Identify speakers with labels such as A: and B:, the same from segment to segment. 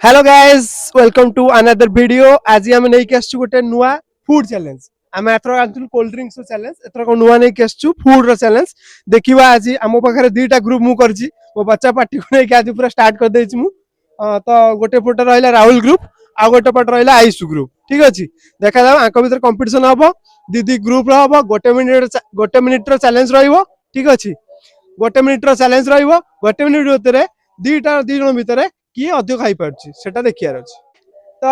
A: Hello guys welcome to another video. आज आम नहीं आसछु गोटे नुआ फूड चैलेंज। आम एथर आनथुल कोल्ड ड्रिंक्स चैलेंज, एथर को नुआ नहीं आसछु फूड रो चैलेंज। देखिबा आज आम पाखरे दुईटा ग्रुप मु करछि, मो बच्चा पार्टी को नहीं आज पूरा स्टार्ट कर देछि मु। तो गोटे पट रहला राहुल ग्रुप आ गोटे पट रहला आयुष ग्रुप। ठीक अछि, देखा जाव आंको भीतर कंपटीशन हबो। दीदी ग्रुप रो हबो, गोटे मिनिट रो चैलेंज रहइबो। ठीक अछि, गोटे मिनिट रो चैलेंज रहइबो। गोटे मिनिट भितर दुईटा दी जण भितर किए अधिक खाई पारछि सेटा देखियार अछि। तो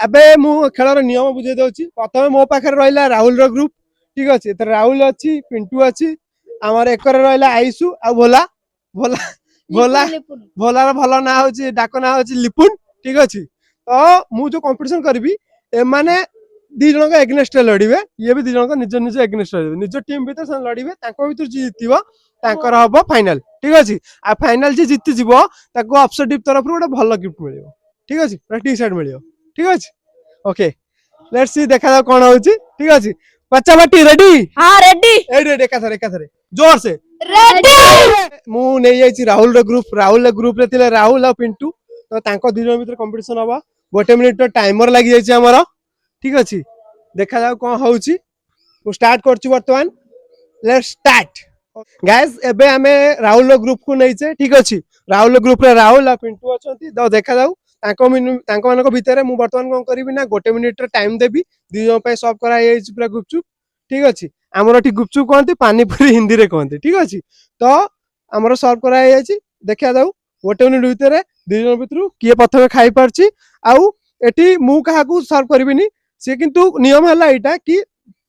A: एबे मु खेलर नियम बुझे दउछि। प्रथमे मो पाखरे रहला राहुल रो ग्रुप। ठीक अछि, त राहुल अछि, पिंटू अछि, हमर एकर रहला आयुषु आ भोला। भोला भोला भोला रो भलो ना होछि, डाको ना होछि लिपुन। ठीक अछि, तो मु जो कंपटीशन करबी ए माने दी जण के एग्नेस्ट लड़िबे, ये भी दी जण के निज निज एग्नेस्ट लड़िबे। निज टीम भीतर से लड़िबे, ताको भीतर जी जितिबो ताकर हबो फाइनल। ठीक अछि, आ फाइनल जे जिति जिवो ताको ऑब्जेक्टिव तरफ रो गोटे भलो गिफ्ट मिलियो। ठीक अछि, टी शर्ट मिलियो। ठीक अछि, ओके लेट्स सी देखा जाओ कोन होछि। ठीक अछि, बच्चा बाटी रेडी?
B: हां रेडी
A: रेडी एका थरे जोर से
B: रेडी।
A: मु नै जाइछि राहुल रो ग्रुप रे थिले राहुल आ पिंटू। तो तांको दी जण भीतर कंपटीशन हबो। गोटे मिनिट टाइमर लागि जाइछि हमर। ठीक अछि, देखा जाओ कोन होछि। मु स्टार्ट करछु वर्तमान। Let's start guys. एबे हमें राहुल ग्रुप को नहीं छे। ठीक अछि, राहुल ग्रुप रे राहुल आ पिंटू अछंती। तो देखा जाऊ तांको मानको भितर मु वर्तमान कोन करबी ना गोटे मिनिट रे टाइम देबी। दी जण पे सब करा जाइछि पूरा गुपचुप। ठीक अछि, हमर ठी गुपचुप कहंती, पानी पूरी हिंदी रे कहंती। ठीक अछि, तो हमर सर्व करा जाइछि। देखा जाऊ गोटे मिनिट भितर दी जण भितरु किए प्रथमे खाई पारछि। आउ एठी मु काहा को सर्व करबिनी, से किंतु नियम हला एटा कि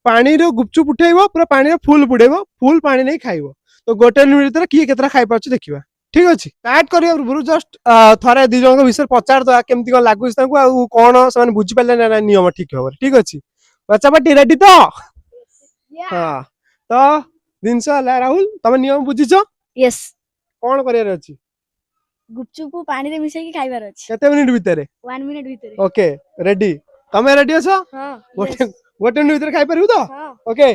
A: पानी रो गुपचुप उठेइबो, पूरा पानी रो फुल बुडेइबो, फुल पानी नहीं खाइबो। तो गोटे मिनिट भितर किए केतरा खाई पारछि देखिबा। ठीक अछि, स्टार्ट करिया पूर्व जस्ट थरे दी जण के विषय पचार दवा केमति को लागुस तांको आ कोन समान बुझि पाले ना नियम ठीक होबर। ठीक अछि, बच्चा पाटी रेडी तो? हां, तो दिनस हला राहुल तमे नियम बुझिछो?
B: यस,
A: कोन करियर अछि?
B: गुपचुप पानी रे मिसै के खाइबार अछि।
A: केते मिनिट भितर?
B: 1 मिनिट भितर।
A: ओके रेडी, तमे रेडी अछो?
B: हां
A: गोटे गोटे मिनिट भितर खाई परबु तो?
B: हां
A: ओके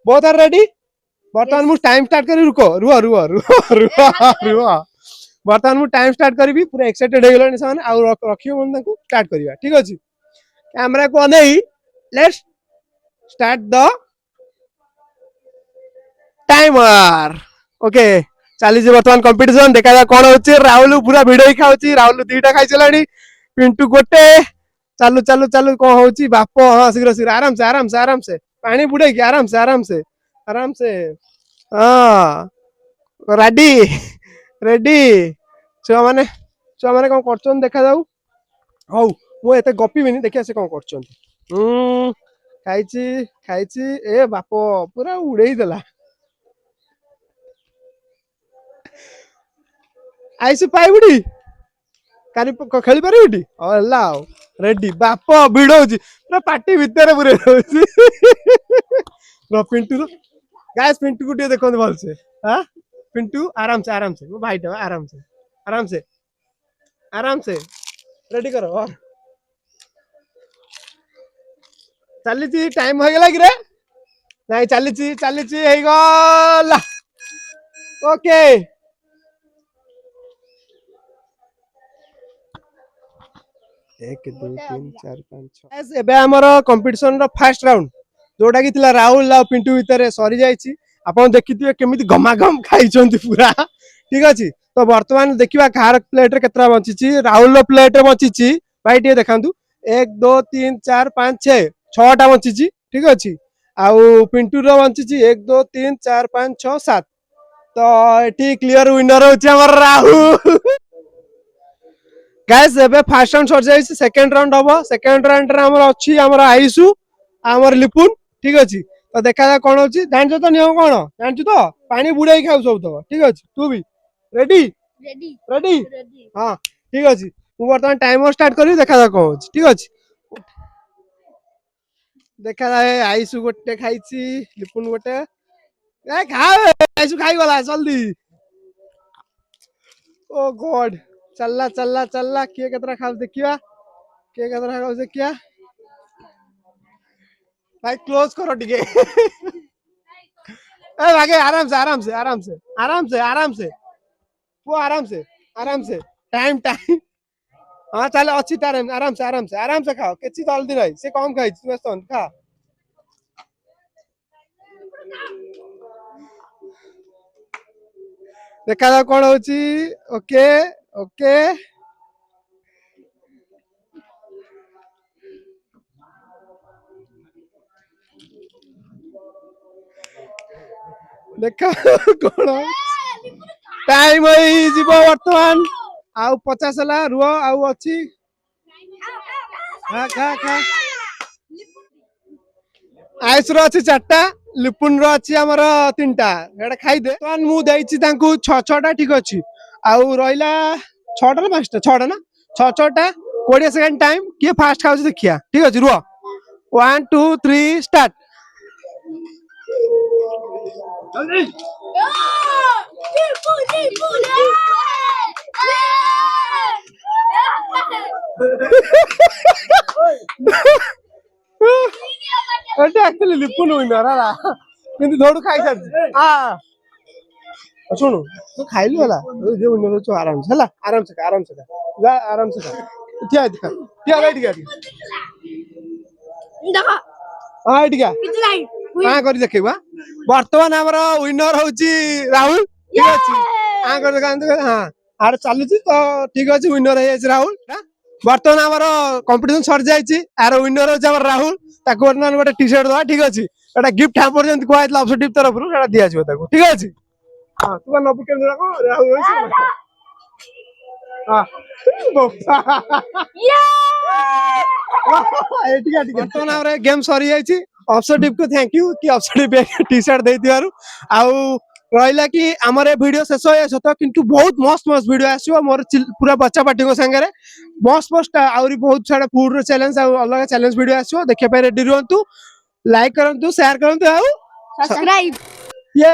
A: बोथ आर रेडी। बर्तमान मु टाइम स्टार्ट करी। रुको रुआ रुआ रुआ रुआ रुआ बर्तमान मु टाइम स्टार्ट करबी। पूरा एक्साइटेड हो गेलनि समान आ रखियो मन ताको स्टार्ट करिया। ठीक अछि, कैमरा को नहीं, let's start the timer. Okay चली जे बर्तमान कंपटीशन। देखा जा कोन होछि। राहुल पूरा भिड़ो ही खाउछि। राहुल दुईटा खाइ चलानी, पिंटू गोटे। चालू चालू चालू कोन होछि बाप। हां शीघ्र शीघ्र आराम से आराम से आराम से पानी बुड़े के आराम से आराम से आराम से। हाँ रेडी रेडी। छुआ माने कोन करछन देखा जाऊ। हौ मु एते गपिबिनी, देखिया से कोन करछन। खाइछि खाइछि ए बाप पूरा उड़ेई देला। आइसु पाइबुडी कानी खेली पारिबुडी हल्ला रेडी बाप भिड़ौछि पूरा पार्टी भितर पुरे रहउछि। पिंटू गाइस पिंटू को देखो भल से। हां पिंटू आराम से वो भाई आराम से आराम से आराम से रेडी करो। और चली टाइम हो गला कि रे? नहीं चली चली हे गला। ओके एक दो तीन चार पांच छह। एबे हमर कंपटीशन रो फर्स्ट राउंड जोटा कि थिला राहुल आ पिंटू भितर सरी जाइछि। आपण देखिथिबे केमिति गमागम खाइछन्ती पूरा। ठीक अछि, तो वर्तमान देखिबा कार प्लेट रे केतरा बचिछि। राहुल रो प्लेट रे बचिछि भाई टे देखांतु 1 2 3 4 5 6 6टा बचिछि। ठीक अछि, आउ पिंटू रो बचिछि 1 2 3 4 5 6 7। तो एठी क्लियर विनर होछि हमर राहुल। गाइस एबे फर्स्ट राउंड सर जाइछि, सेकंड राउंड हबो। सेकंड राउंड रे हमर अछि हमर आयुषु हमर लिपुन। ठीक अछि, तो देखा जा कोन होछि। जानछो तो नियम कोन जानछु तो? पानी बुड़ाई खाउ सब तो। ठीक अछि, तू भी रेडी
B: रेडी
A: रेडी?
B: रेडी।
A: हां ठीक अछि, मु वर्तमान टाइमर स्टार्ट करी। देखा जा कोन होछि। ठीक अछि, देखा जाए आयुषु गोटे खाइछि, लिपुन गोटे ए खा आयुषु खाई गला जल्दी। ओ गॉड चलला चलला चलला किए केतरा खाउ देखिया, किए केतरा खाउ देखिया। भाई क्लोज करो टिके। ए भागे आराम से आराम से आराम से आराम से आराम से वो आराम से टाइम टाइम हाँ चल अच्छी टाइम आराम से खाओ किसी जल्दी नहीं से कम खाई तू व्यस्त हन खा देखा जाओ कौन होची ओके ओके देखा कौन टाइम होई जीव वर्तमान आउ 50 हला रुह आउ अच्छी खा खा खा आयुष रो अच्छी 4टा लिपुन रो अच्छी हमर 3टा एटा खाई दे तन मु देइछि तांकू 6टा ठीक अछि आउ रहिला 6टा ना 5टा 6टा ना 6टा 20 सेकंड टाइम किए फास्ट खाउ देखिया ठीक अछि रुह 1 2 3 स्टार्ट एटा एक्चुअली लिपुन विनर हला किंतु धोडू खाई सारछि आ सुनु तू खाइलु हला जे विनर छ आराम से हला आराम से खा जा आराम से खा क्या राइट क्या
B: देखो
A: हां एटिका
B: किछ नाही
A: आ करी देखैबा वर्तमान हमर विनर होची राहुल ठीक अछि आ कर देखा हां आर चालू छी तो ठीक अछि विनर हे अछि राहुल वर्तमान हमर कंपटीशन सर जायछि आर विनर होची हमर राहुल ताको वर्तमान गोटे टी शर्ट दवा ठीक अछि एटा गिफ्ट हापर जंत को आइतला ऑब्जेक्टिव तरफ रु एटा दिया जिवो ताको ठीक अछि हां तू न बुके जरा को राहुल होइछ हां एटिका ठीक वर्तमान हमर गेम सरी जायछि ऑब्जेक्टिव को थैंक यू कि ऑब्जेक्टिव टी शर्ट दे दिवारु आउ रहिला कि हमर ए वीडियो शेष होय सत किंतु बहुत मस्त वीडियो आसीबो मोर पूरा बच्चा पार्टी को संगे रे मस्त आउरी बहुत सारा फूड रो चैलेंज आ अलग चैलेंज वीडियो आसीबो देखि पाए रेडी रहंतु लाइक करंतु शेयर करंतु आउ
B: सब्सक्राइब
A: ये